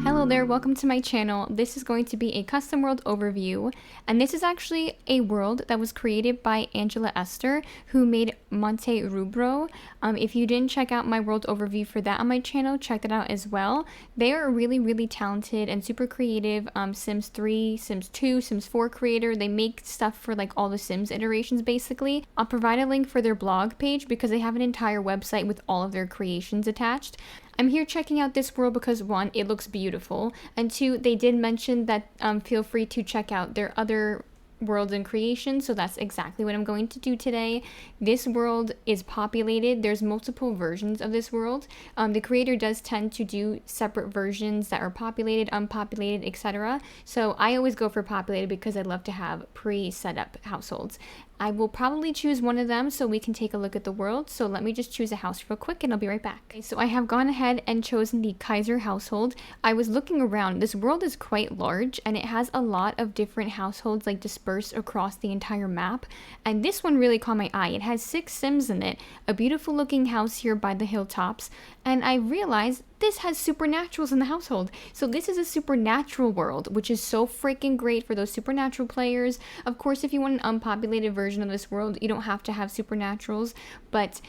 Hello there, welcome to my channel. This is going to be a custom world overview, and this is actually a world that was created by Angela Esther, who made Monte Rubro. If you didn't check out my world overview for that on my channel, check that out as well. They are a really talented and super creative Sims 3, Sims 2, Sims 4 creator. They make stuff for like all the Sims iterations basically. I'll provide a link for their blog page because they have an entire website with all of their creations attached. I'm here checking out this world because one, it looks beautiful, and two, they did mention that feel free to check out their other worlds and creations, so that's exactly what I'm going to do today. This world is populated. There's multiple versions of this world. The creator does tend to do separate versions that are populated, unpopulated, etc. So I always go for populated because I love to have pre-set up households. I will probably choose one of them so we can take a look at the world. So let me just choose a house real quick and I'll be right back. Okay, so I have gone ahead and chosen the Kaiser household. I was looking around. This world is quite large and it has a lot of different households like dispersed across the entire map. And this one really caught my eye. It has 6 Sims in it, a beautiful looking house here by the hilltops. And I realized this has supernaturals in the household. So this is a supernatural world, which is so freaking great for those supernatural players. Of course, if you want an unpopulated version of this world, you don't have to have supernaturals, but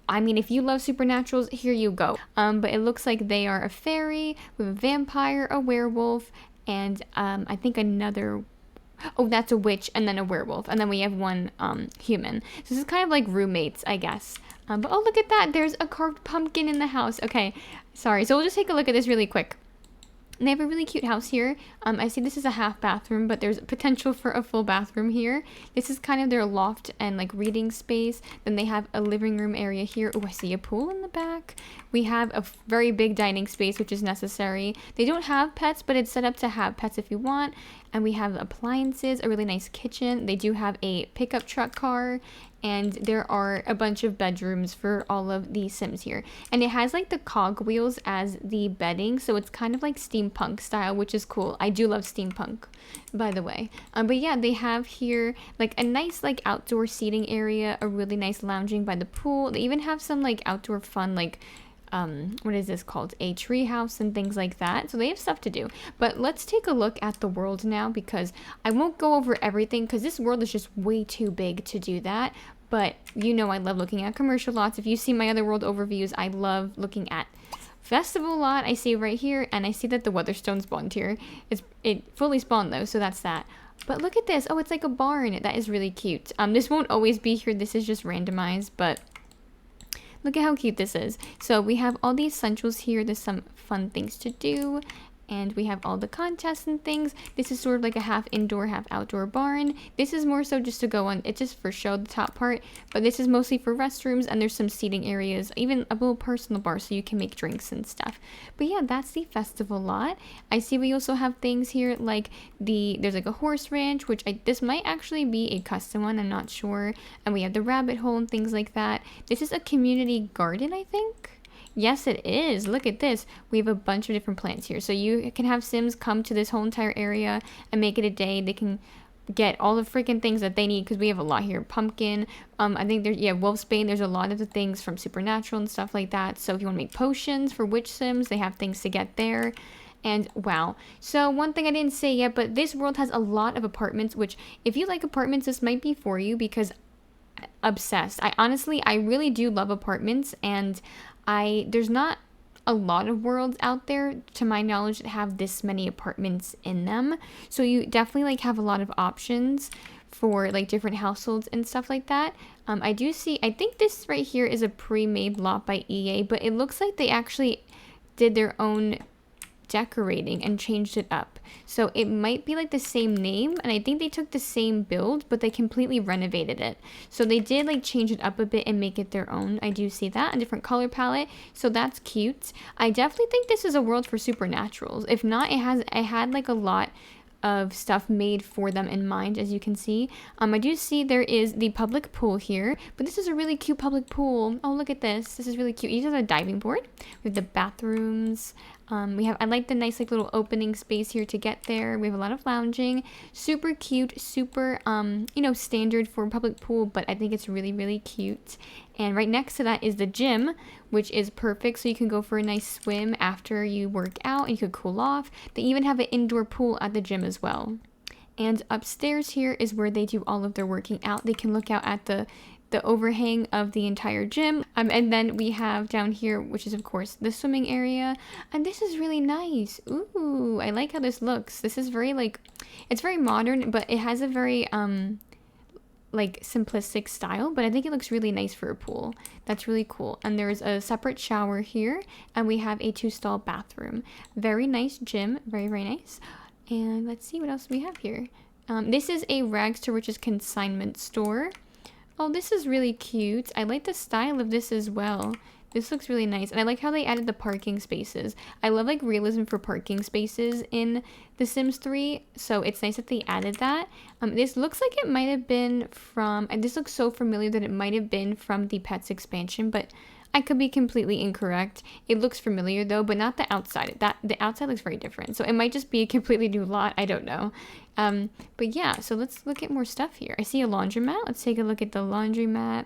I mean, if you love supernaturals, here you go. But it looks like they are a fairy with a vampire, a werewolf, and I think another, oh, that's a witch, and then a werewolf, and then we have one human. So this is kind of like roommates, I guess. But oh, look at that, there's a carved pumpkin in the house. Okay, sorry, so we'll just take a look at this really quick. And they have a really cute house here. I see this is a half bathroom, but there's potential for a full bathroom here. This is kind of their loft and like reading space. Then they have a living room area here. Oh, I see a pool in the back. We have a very big dining space, which is necessary. They don't have pets, but it's set up to have pets if you want. And we have appliances, a really nice kitchen. They do have a pickup truck car, and there are a bunch of bedrooms for all of the Sims here. And it has like the cogwheels as the bedding, so it's kind of like steampunk style, which is cool. I do love steampunk, by the way. But yeah, they have here like a nice like outdoor seating area, a really nice lounging by the pool. They even have some like outdoor fun like what is this called? A tree house and things like that. So they have stuff to do. But let's take a look at the world now because I won't go over everything because this world is just way too big to do that. But you know I love looking at commercial lots. If you see my other world overviews, I love looking at festival lot. I see right here, and I see that the Weatherstone spawned here. It fully spawned though, so that's that. But look at this. Oh, it's like a barn. That is really cute. This won't always be here. This is just randomized, but look at how cute this is. So we have all the essentials here. There's some fun things to do. And we have all the contests and things. This is sort of like a half indoor, half outdoor barn. This is more so just to go on, it's just for show, the top part. But this is mostly for restrooms, and there's some seating areas, even a little personal bar so you can make drinks and stuff. But yeah, that's the festival lot. I see we also have things here like there's like a horse ranch, which this might actually be a custom one, I'm not sure. And we have the rabbit hole and things like that. This is a community garden, I think. Yes, it is. Look at this. We have a bunch of different plants here. So you can have Sims come to this whole entire area and make it a day. They can get all the freaking things that they need because we have a lot here. Pumpkin. I think there's, yeah, Wolfsbane. There's a lot of the things from Supernatural and stuff like that. So if you want to make potions for witch Sims, they have things to get there. And wow. So one thing I didn't say yet, but this world has a lot of apartments, which if you like apartments, this might be for you because obsessed. I really do love apartments, and there's not a lot of worlds out there to my knowledge that have this many apartments in them, so you definitely like have a lot of options for like different households and stuff like that. I think this right here is a pre-made lot by EA, but it looks like they actually did their own decorating and changed it up, so it might be like the same name, and I think they took the same build but they completely renovated it, so they did like change it up a bit and make it their own. I do see that, a different color palette, so that's cute. I definitely think this is a world for supernaturals. If not, it had like a lot of stuff made for them in mind, as you can see. I do see there is the public pool here, but this is a really cute public pool. Oh, look at this. This is really cute. It has a diving board with the bathrooms. I like the nice like little opening space here to get there. We have a lot of lounging, super cute, super you know, standard for a public pool, but I think it's really, really cute. And right next to that is the gym, which is perfect. So you can go for a nice swim after you work out and you could cool off. They even have an indoor pool at the gym as well. And upstairs here is where they do all of their working out. They can look out at the overhang of the entire gym. And then we have down here, which is of course the swimming area. And this is really nice. Ooh, I like how this looks. This is very like, it's very modern, but it has a very like simplistic style, but I think it looks really nice for a pool. That's really cool. And there's a separate shower here, and we have a 2-stall bathroom. Very nice gym, very, very nice. And let's see what else we have here. This is a rags to riches consignment store. Oh, this is really cute. I like the style of this as well. This looks really nice. And I like how they added the parking spaces. I love like realism for parking spaces in The Sims 3. So it's nice that they added that. This looks like it might have been from, and this looks so familiar that it might have been from the Pets expansion, but I could be completely incorrect. It looks familiar though, but not the outside. The outside looks very different. So it might just be a completely new lot. I don't know. But yeah, so let's look at more stuff here. I see a laundromat. Let's take a look at the laundromat.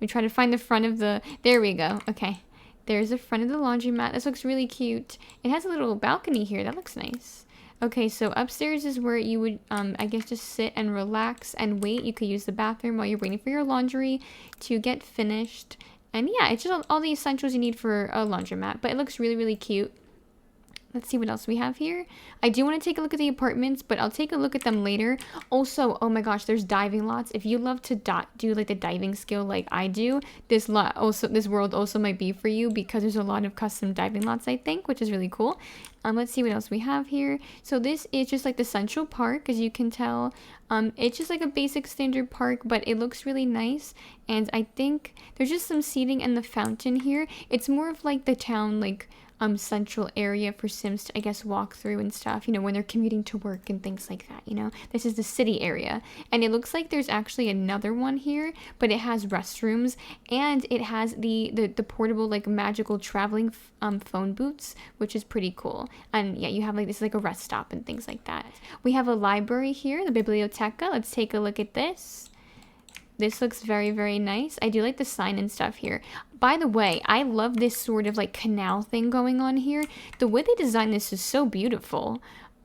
We try to find the front of the, there we go. Okay. There's the front of the laundromat. This looks really cute. It has a little balcony here. That looks nice. Okay, so upstairs is where you would, I guess, just sit and relax and wait. You could use the bathroom while you're waiting for your laundry to get finished. And yeah, it's just all the essentials you need for a laundromat. But it looks really, really cute. Let's see what else we have here. I do want to take a look at the apartments, but I'll take a look at them later. Also, oh my gosh, there's diving lots. If you love to do like the diving skill like I do, this world also might be for you because there's a lot of custom diving lots, I think, which is really cool. Let's see what else we have here. So this is just like the Central Park, as you can tell. It's just like a basic standard park, but it looks really nice. And I think there's just some seating and the fountain here. It's more of like the town, like central area for Sims to, I guess, walk through and stuff, you know, when they're commuting to work and things like that, you know. This is the city area, and it looks like there's actually another one here, but it has restrooms, and it has the portable, like, magical traveling phone booths, which is pretty cool. And yeah, you have like this is like a rest stop and things like that. We have a library here, the biblioteca. Let's take a look at this. This looks very, very nice. I do like the sign and stuff here. By the way, I love this sort of like canal thing going on here. The way they designed this is so beautiful.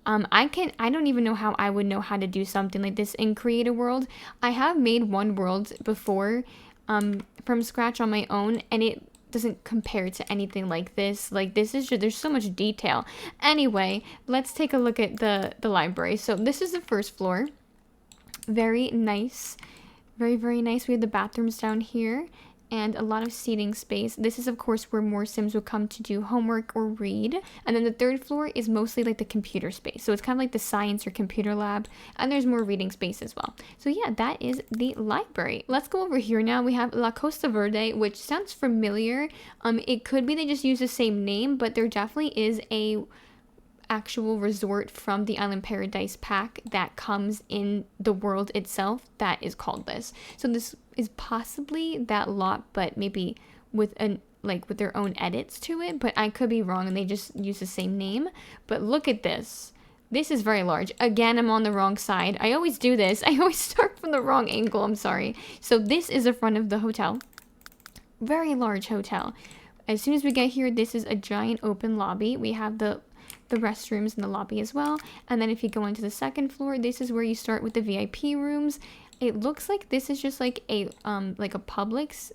I don't even know how I would know how to do something like this in Create a World. I have made one world before from scratch on my own, and it doesn't compare to anything like this. Like, this is just, there's so much detail. Anyway, let's take a look at the library. So this is the first floor. Very nice. Very, very nice. We have the bathrooms down here and a lot of seating space. This is, of course, where more Sims will come to do homework or read. And then the third floor is mostly like the computer space. So it's kind of like the science or computer lab. And there's more reading space as well. So yeah, that is the library. Let's go over here now. We have La Costa Verde, which sounds familiar. It could be they just use the same name, but there definitely is a actual resort from the Island Paradise pack that comes in the world itself that is called this. So this is possibly that lot, but maybe with their own edits to it, but I could be wrong and they just use the same name. But look at this. This is very large. Again, I'm on the wrong side. I always do this. I always start from the wrong angle. I'm sorry. So this is the front of the hotel. Very large hotel. As soon as we get here, this is a giant open lobby. We have the restrooms in the lobby as well. And then if you go into the second floor, this is where you start with the VIP rooms. It looks like this is just like a Publix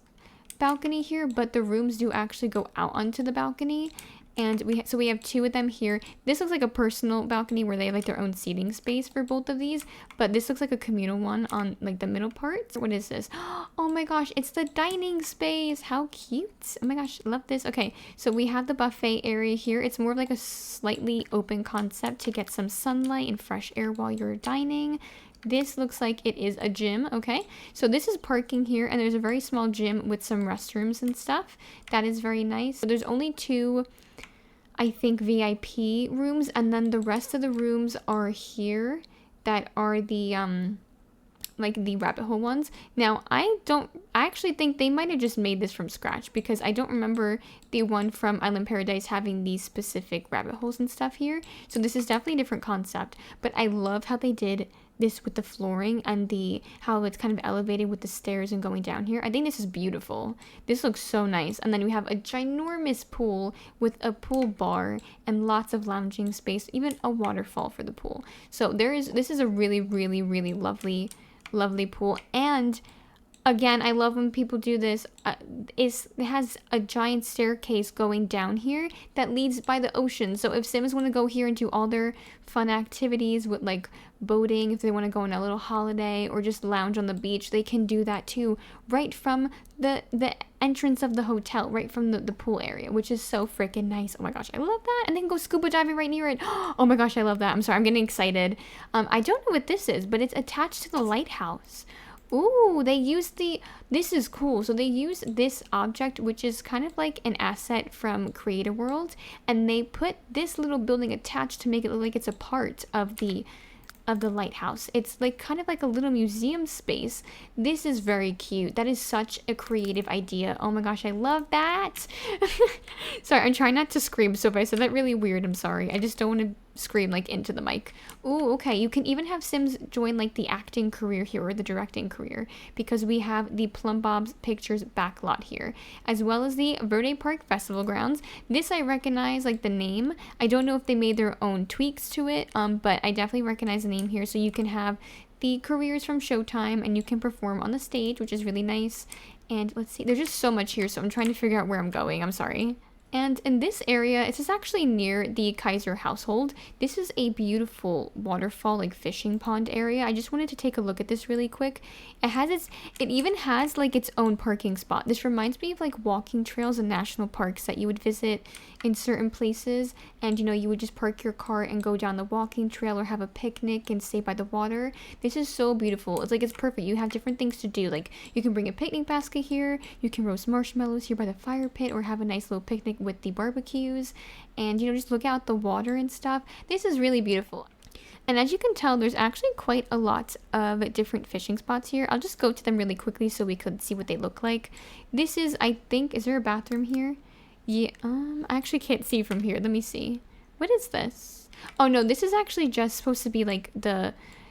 balcony here, but the rooms do actually go out onto the balcony. And we have two of them here. This looks like a personal balcony where they have like their own seating space for both of these, but this looks like a communal one on like the middle part. What is this? Oh my gosh, it's the dining space. How cute. Oh my gosh, love this. Okay, so we have the buffet area here. It's more of like a slightly open concept to get some sunlight and fresh air while you're dining. This looks like it is a gym. Okay, so this is parking here, and there's a very small gym with some restrooms and stuff. That is very nice. So there's only two, I think, VIP rooms, and then the rest of the rooms are here that are the like the rabbit hole ones. Now, I actually think they might have just made this from scratch, because I don't remember the one from Island Paradise having these specific rabbit holes and stuff here. So this is definitely a different concept, but I love how they did this with the flooring and how it's kind of elevated with the stairs and going down here. I think this is beautiful. This looks so nice. And then we have a ginormous pool with a pool bar and lots of lounging space, even a waterfall for the pool. So this is a really, really, really lovely pool. And again, I love when people do this. It has a giant staircase going down here that leads by the ocean. So if Sims want to go here and do all their fun activities with like boating, if they want to go on a little holiday or just lounge on the beach, they can do that too, right from the entrance of the hotel, right from the pool area, which is so freaking nice. Oh my gosh, I love that. And then go scuba diving right near it. Oh my gosh, I love that. I'm sorry, I'm getting excited. I don't know what this is, but it's attached to the lighthouse. Ooh, this is cool. So they use this object, which is kind of like an asset from Create a World, and they put this little building attached to make it look like it's a part of the lighthouse. It's like kind of like a little museum space. This is very cute. That is such a creative idea. Oh my gosh, I love that. Sorry, I'm trying not to scream, so if I said that really weird, I'm sorry. I just don't want to scream like into the mic. Ooh, okay. You can even have Sims join like the acting career here, or the directing career, because we have the Plum Bob's Pictures backlot here, as well as the Verde Park Festival grounds. This I recognize, like the name. I don't know if they made their own tweaks to it, but I definitely recognize the name here. So you can have the careers from Showtime, and you can perform on the stage, which is really nice. And let's see, there's just so much here, so I'm trying to figure out where I'm going. I'm sorry. And in this area, this is actually near the Kaiser household. This is a beautiful waterfall, like fishing pond area. I just wanted to take a look at this really quick. It even has like its own parking spot. This reminds me of like walking trails and national parks that you would visit in certain places. And you know, you would just park your car and go down the walking trail or have a picnic and stay by the water. This is so beautiful. It's perfect. You have different things to do. Like you can bring a picnic basket here. You can roast marshmallows here by the fire pit, or have a nice little picnic with the barbecues, and you know, just look out the water and stuff. This is really beautiful. And as you can tell, there's actually quite a lot of different fishing spots here. I'll just go to them really quickly so we could see what they look like. This is, I think, is there a bathroom here? Yeah, I actually can't see from here. Let me see. What is this? Oh no, this is actually just supposed to be like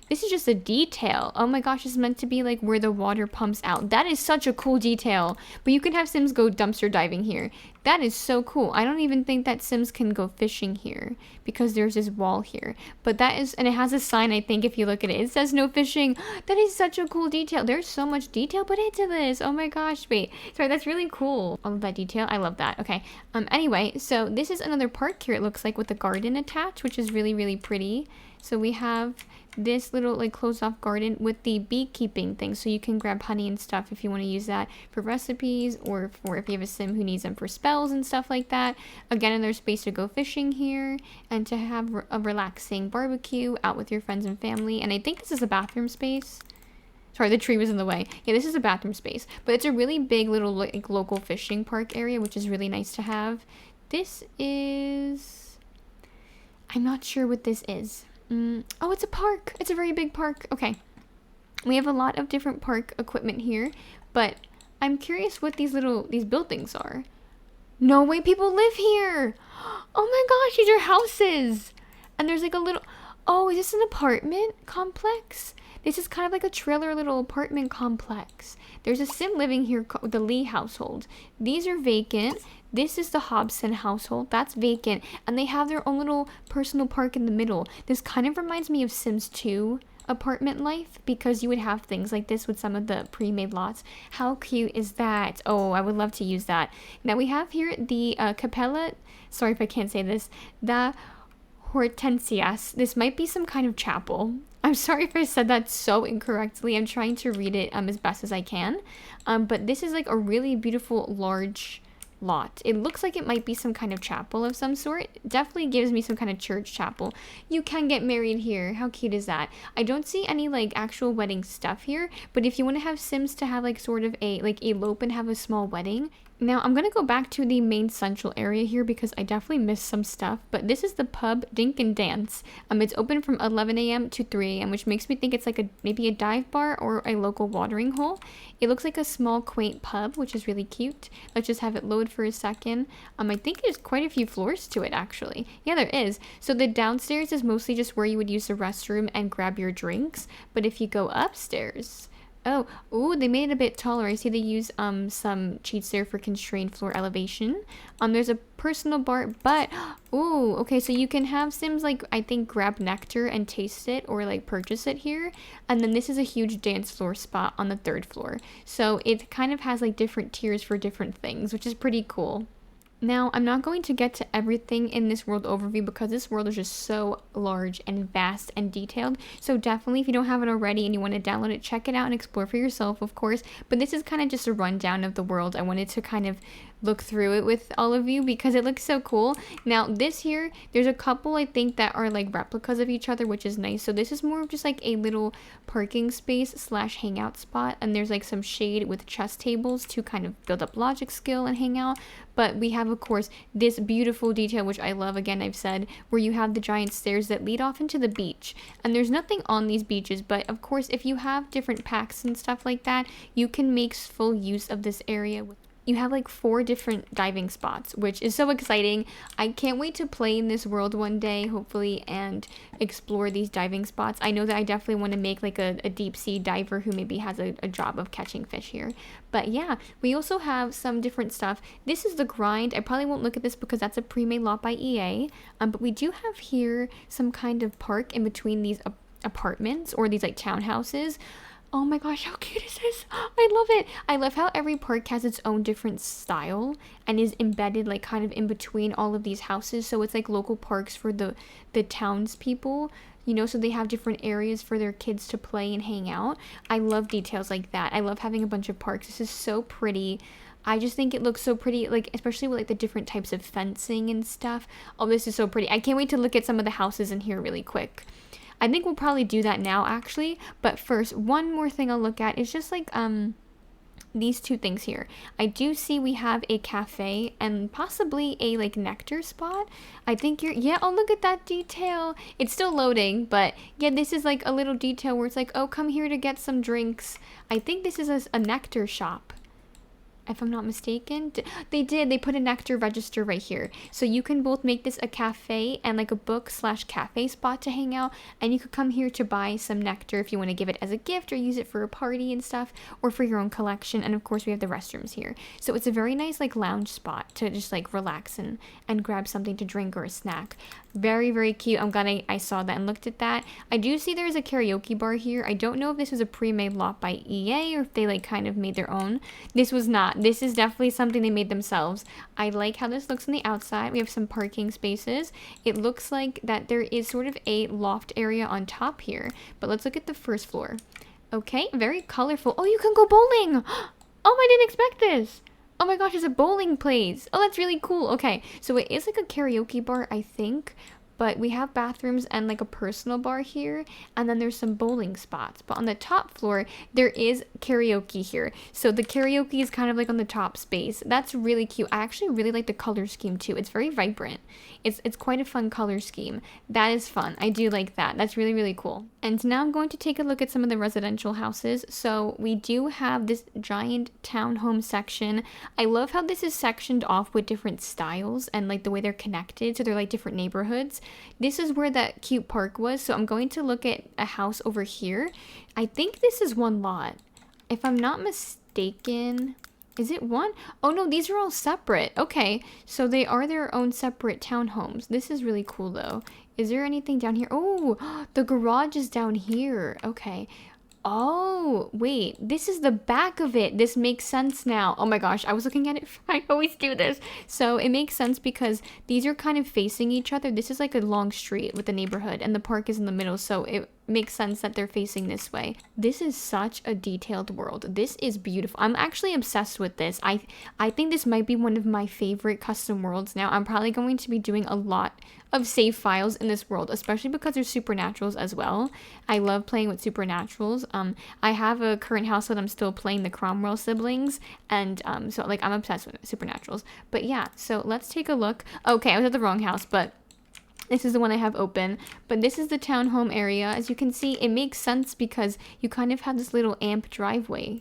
this is just a detail. Oh my gosh, it's meant to be like where the water pumps out. That is such a cool detail. But you can have Sims go dumpster diving here. That is so cool. I don't even think that Sims can go fishing here because there's this wall here. But that is, and it has a sign, I think, if you look at it. It says no fishing. That is such a cool detail. There's so much detail put into this. Oh my gosh, wait. Sorry, that's really cool. All of that detail. I love that. Okay. Anyway, so this is another park here, it looks like, with a garden attached, which is really, really pretty. So we have this little like closed off garden with the beekeeping thing, so you can grab honey and stuff if you want to use that for recipes, or for if you have a Sim who needs them for spells and stuff like that. Again, another space to go fishing here and to have a relaxing barbecue out with your friends and family. And I think this is a bathroom space. Sorry, the tree was in the way. Yeah, this is a bathroom space, but it's a really big little like local fishing park area, which is really nice to have. This is, I'm not sure what this is. Oh, it's a park. It's a very big park. Okay. We have a lot of different park equipment here, but I'm curious what these buildings are. No way, people live here. Oh my gosh, these are houses. And there's like a little, oh, is this an apartment complex? This is kind of like a trailer little apartment complex. There's a Sim living here, the Lee household. These are vacant. This is the Hobson household. That's vacant. And they have their own little personal park in the middle. This kind of reminds me of Sims 2 apartment life, because you would have things like this with some of the pre-made lots. How cute is that? Oh, I would love to use that. Now we have here the Capella, sorry if I can't say this, the Hortensias. This might be some kind of chapel. I'm sorry if I said that so incorrectly. I'm trying to read it as best as I can. But this is like a really beautiful large lot. It looks like it might be some kind of chapel of some sort. Definitely gives me some kind of church chapel. You can get married here. How cute is that? I don't see any like actual wedding stuff here, but if you want to have Sims to have like sort of a like elope and have a small wedding, Now I'm gonna go back to the main central area here because I definitely missed some stuff, but this is the pub Dink and Dance. It's open from 11 a.m. to 3 a.m., which makes me think it's like maybe a dive bar or a local watering hole. It looks like a small quaint pub, which is really cute. Let's just have it load for a second. I think there's quite a few floors to it actually. Yeah, there is. So the downstairs is mostly just where you would use the restroom and grab your drinks, but if you go upstairs, oh, ooh, they made it a bit taller. I see they use some cheats there for constrained floor elevation. There's a personal bar, but ooh, okay, so you can have Sims like I think grab Nectar and taste it or like purchase it here. And then this is a huge dance floor spot on the 3rd floor. So it kind of has like different tiers for different things, which is pretty cool. Now, I'm not going to get to everything in this world overview because this world is just so large and vast and detailed. So definitely, if you don't have it already and you want to download it, check it out and explore for yourself, of course. But this is kind of just a rundown of the world. I wanted to kind of look through it with all of you because it looks so cool. Now, this here, there's a couple I think that are like replicas of each other, which is nice. So this is more of just like a little parking space slash hangout spot. And there's like some shade with chess tables to kind of build up logic skill and hang out. But we have, of course, this beautiful detail, which I love, again, I've said, where you have the giant stairs that lead off into the beach. And there's nothing on these beaches, but of course, if you have different packs and stuff like that, you can make full use of this area. You have like 4 different diving spots, which is so exciting. I can't wait to play in this world one day, hopefully, and explore these diving spots. I know that I definitely want to make like a deep sea diver who maybe has a job of catching fish here. But yeah, we also have some different stuff. This is the grind. I probably won't look at this because that's a pre-made lot by EA. But we do have here some kind of park in between these apartments or these like townhouses. Oh my gosh, how cute is this? I love it. I love how every park has its own different style and is embedded like kind of in between all of these houses. So it's like local parks for the townspeople, you know, so they have different areas for their kids to play and hang out. I love details like that. I love having a bunch of parks. This is so pretty. I just think it looks so pretty, like especially with like the different types of fencing and stuff. Oh, this is so pretty. I can't wait to look at some of the houses in here really quick. I think we'll probably do that now actually, but first, one more thing I'll look at is just like these 2 things here. I do see we have a cafe and possibly a like Nectar spot. I think yeah, oh look at that detail. It's still loading, but yeah, this is like a little detail where it's like, oh, come here to get some drinks. I think this is a Nectar shop, if I'm not mistaken. They put a Nectar register right here, so you can both make this a cafe and like a book slash cafe spot to hang out, and you could come here to buy some Nectar if you want to give it as a gift or use it for a party and stuff, or for your own collection. And of course we have the restrooms here, so it's a very nice like lounge spot to just like relax and grab something to drink or a snack. Very, very cute. I'm glad I saw that and looked at that. I do see there's a karaoke bar here. I don't know if this was a pre-made lot by EA or if they like kind of made their own. This was not. This is definitely something they made themselves. I like how this looks on the outside. We have some parking spaces. It looks like that there is sort of a loft area on top here. But let's look at the 1st floor. Okay, very colorful. Oh, you can go bowling. Oh, I didn't expect this. Oh my gosh, it's a bowling place. Oh, that's really cool. Okay, so it is like a karaoke bar, I think. But we have bathrooms and like a personal bar here, and then there's some bowling spots. But on the top floor, there is karaoke here. So the karaoke is kind of like on the top space. That's really cute. I actually really like the color scheme too. It's very vibrant. It's quite a fun color scheme. That is fun. I do like that. That's really, really cool. And now I'm going to take a look at some of the residential houses. So we do have this giant townhome section. I love how this is sectioned off with different styles and like the way they're connected. So they're like different neighborhoods. This is where that cute park was. So I'm going to look at a house over here. I think this is one lot. If I'm not mistaken, is it one? Oh no, these are all separate. Okay, so they are their own separate townhomes. This is really cool though. Is there anything down here? Oh, the garage is down here. Okay. Oh, wait, this is the back of it. This makes sense now. Oh my gosh, I was looking at it. I always do this. So it makes sense because these are kind of facing each other. This is like a long street with the neighborhood and the park is in the middle. So it makes sense that they're facing this way. This is such a detailed world. This is beautiful. I'm actually obsessed with this. I think this might be one of my favorite custom worlds now. I'm probably going to be doing a lot of save files in this world, especially because there's supernaturals as well. I love playing with supernaturals. I have a current house that I'm still playing, the Cromwell siblings, and so like I'm obsessed with supernaturals. But yeah, so let's take a look. Okay, I was at the wrong house, but this is the one I have open. But this is the townhome area. As you can see, it makes sense because you kind of have this little amp driveway,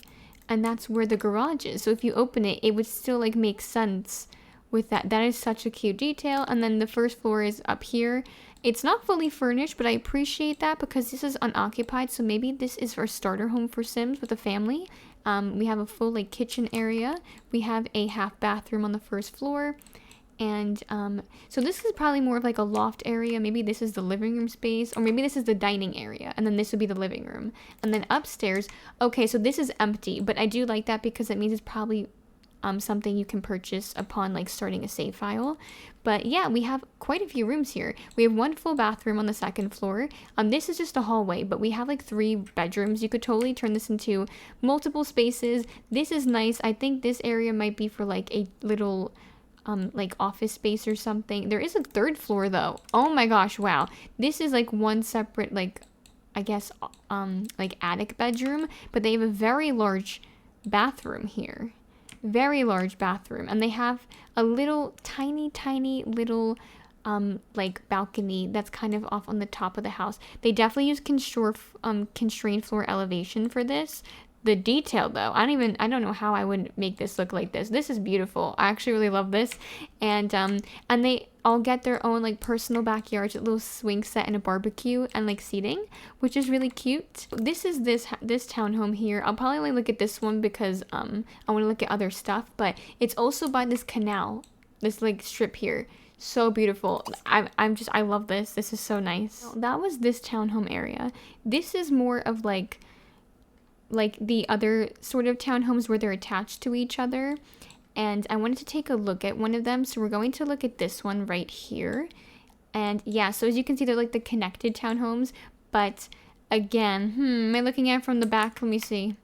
and that's where the garage is. So if you open it, it would still like make sense with that. That is such a cute detail. And then the first floor is up here. It's not fully furnished, but I appreciate that because this is unoccupied. So maybe this is our starter home for Sims with a family. We have a full like kitchen area. We have a half bathroom on the first floor. And so this is probably more of like a loft area. Maybe this is the living room space, or maybe this is the dining area, and then this would be the living room. And then upstairs, okay, so this is empty, but I do like that because it means it's probably something you can purchase upon like starting a save file. But yeah, we have quite a few rooms here. We have one full bathroom on the second floor. This is just a hallway, but we have like 3 bedrooms. You could totally turn this into multiple spaces. This is nice. I think this area might be for like a little like office space or something. There is a 3rd floor though. Oh my gosh, wow. This is like one separate like, I guess like attic bedroom, but they have a very large bathroom here. Very large bathroom, and they have a little tiny little like balcony that's kind of off on the top of the house. They definitely use constrained floor elevation for this. The detail though, I don't know how I would make this look like this. This is beautiful. I actually really love this. And they all get their own like personal backyards, a little swing set and a barbecue and like seating, which is really cute. This is this townhome here. I'll probably only look at this one because I want to look at other stuff, but it's also by this canal, this like strip here. So beautiful. I love this. This is so nice. That was this townhome area. This is more of like the other sort of townhomes where they're attached to each other. And I wanted to take a look at one of them. So we're going to look at this one right here. And yeah, so as you can see, they're like the connected townhomes. But again, am I looking at it from the back? Let me see.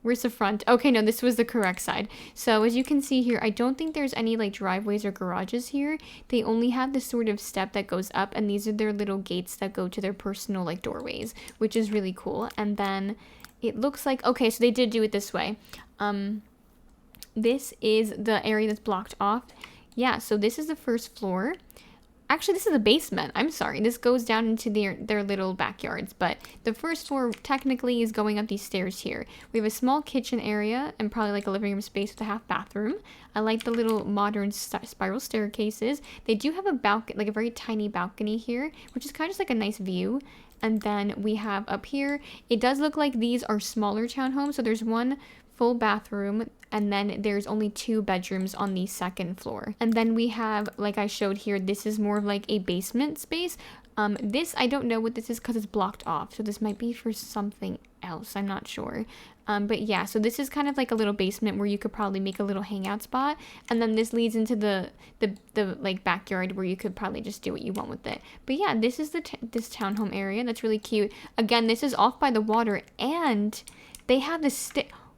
Where's the front? Okay, no, this was the correct side. So as you can see here, I don't think there's any like driveways or garages here. They only have this sort of step that goes up, and these are their little gates that go to their personal like doorways, which is really cool. And then it looks like, okay, so they did do it this way. This is the area that's blocked off. Yeah, so this is the first floor. Actually, this is the basement. I'm sorry. This goes down into their little backyards. But the first floor technically is going up these stairs here. We have a small kitchen area and probably like a living room space with a half bathroom. I like the little modern spiral staircases. They do have a balcony, like a very tiny balcony here, which is kind of just like a nice view. And then we have up here, it does look like these are smaller townhomes. So there's one full bathroom, and then there's only 2 bedrooms on the second floor. And then we have, like I showed here, this is more of like a basement space. This, I don't know what this is because it's blocked off. So this might be for something else. I'm not sure. But yeah, so this is kind of like a little basement where you could probably make a little hangout spot. And then this leads into the like backyard where you could probably just do what you want with it. But yeah, this is this townhome area. That's really cute. Again, this is off by the water, and they have this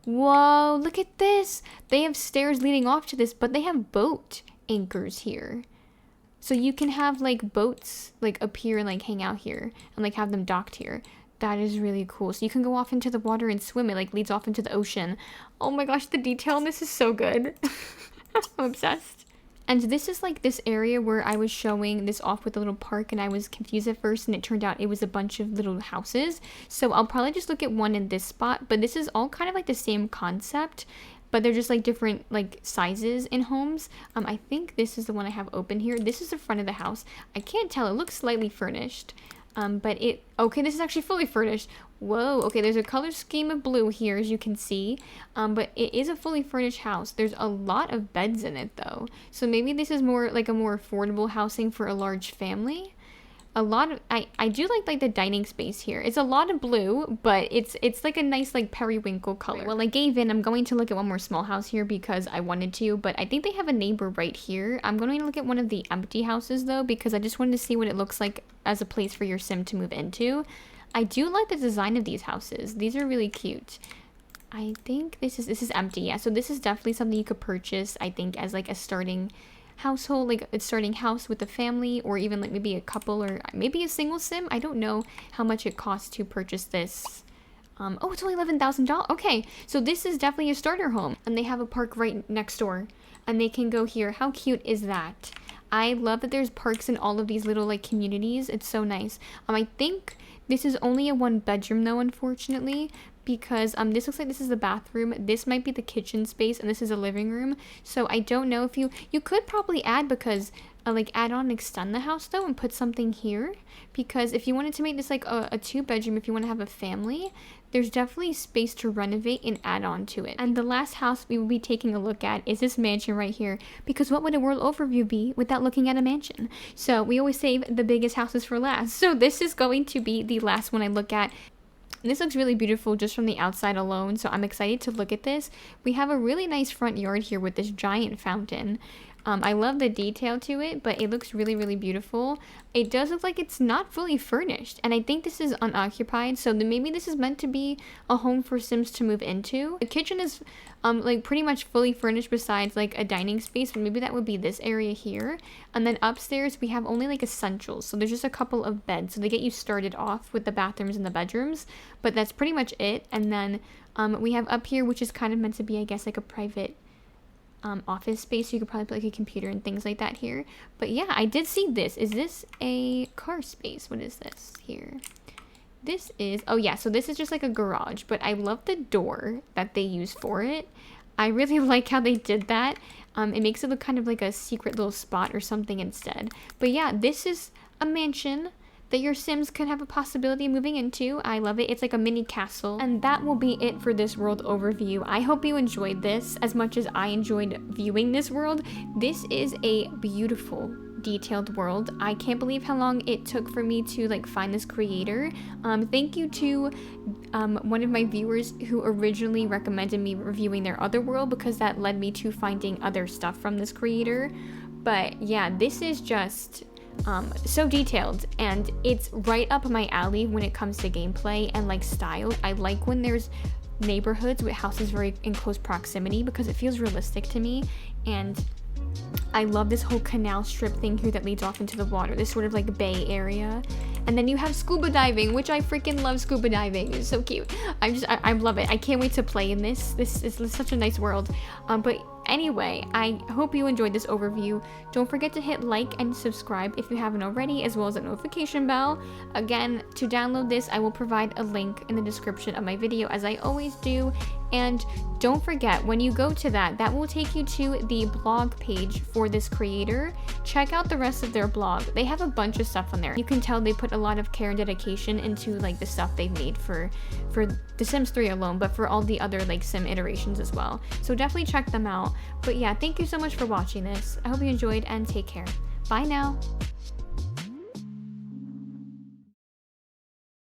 whoa, look at this. They have stairs leading off to this, but they have boat anchors here. So you can have like boats like appear and like hang out here and like have them docked here. That is really cool. So you can go off into the water and swim. It like leads off into the ocean. Oh my gosh, the detail in this is so good. I'm obsessed. And this is like this area where I was showing this off with a little park, and I was confused at first, and it turned out it was a bunch of little houses. So I'll probably just look at one in this spot, but this is all kind of like the same concept, but they're just like different like sizes in homes. I think this is the one I have open here. This is the front of the house. I can't tell. It looks slightly furnished. But okay, this is actually fully furnished. Whoa, okay, there's a color scheme of blue here, as you can see. But it is a fully furnished house. There's a lot of beds in it, though. So maybe this is more like a more affordable housing for a large family. A lot of, I do like the dining space here. It's a lot of blue, but it's like a nice like periwinkle color. Right, well, I gave in. I'm going to look at one more small house here because I wanted to, but I think they have a neighbor right here. I'm going to look at one of the empty houses though, because I just wanted to see what it looks like as a place for your sim to move into. I do like the design of these houses. These are really cute. I think this is empty. Yeah, so this is definitely something you could purchase, I think, as like a starting household, like a starting house with a family, or even like maybe a couple or maybe a single sim. I don't know how much it costs to purchase this. Oh, it's only $11,000. Okay, so this is definitely a starter home, and they have a park right next door, and they can go here. How cute is that? I love that there's parks in all of these little like communities. It's so nice. I think this is only a 1 bedroom though, unfortunately, because this looks like this is the bathroom. This might be the kitchen space, and this is a living room. So I don't know if you could probably add, because like add on and extend the house though, and put something here, because if you wanted to make this like a 2 bedroom, if you want to have a family, there's definitely space to renovate and add on to it. And the last house we will be taking a look at is this mansion right here, because what would a world overview be without looking at a mansion? So we always save the biggest houses for last. So this is going to be the last one I look at. And this looks really beautiful just from the outside alone, so I'm excited to look at this. We have a really nice front yard here with this giant fountain. I love the detail to it, but it looks really, really beautiful. It does look like it's not fully furnished, and I think this is unoccupied, so maybe this is meant to be a home for Sims to move into. The kitchen is like pretty much fully furnished besides like a dining space, but maybe that would be this area here. And then upstairs we have only like essentials, so there's just a couple of beds, so they get you started off with the bathrooms and the bedrooms, but that's pretty much it. And then we have up here, which is kind of meant to be, I guess, like a private office space, so you could probably put like a computer and things like that here. But yeah, I did see this. Is this a car space? What is this here? This is, oh yeah, so this is just like a garage, but I love the door that they use for it. I really like how they did that. It makes it look kind of like a secret little spot or something instead. But yeah, this is a mansion that your Sims could have a possibility of moving into. I love it. It's like a mini castle. And that will be it for this world overview. I hope you enjoyed this as much as I enjoyed viewing this world. This is a beautiful, detailed world. I can't believe how long it took for me to like find this creator. Thank you to one of my viewers who originally recommended me reviewing their other world, because that led me to finding other stuff from this creator. But yeah, this is just so detailed, and it's right up my alley when it comes to gameplay and like style. I like when there's neighborhoods with houses very in close proximity, because it feels realistic to me. And I love this whole canal strip thing here that leads off into the water, this sort of like bay area. And then you have scuba diving, which I freaking love. Scuba diving is so cute. I love it. I can't wait to play in this. This is such a nice world. But anyway, I hope you enjoyed this overview. Don't forget to hit like and subscribe if you haven't already, as well as a notification bell. Again, to download this, I will provide a link in the description of my video, as I always do. And don't forget, when you go to that will take you to the blog page for this creator. Check out the rest of their blog. They have a bunch of stuff on there. You can tell they put a lot of care and dedication into like the stuff they've made for The Sims 3 alone, but for all the other like sim iterations as well. So definitely check them out. But yeah, thank you so much for watching this. I hope you enjoyed, and take care. Bye now.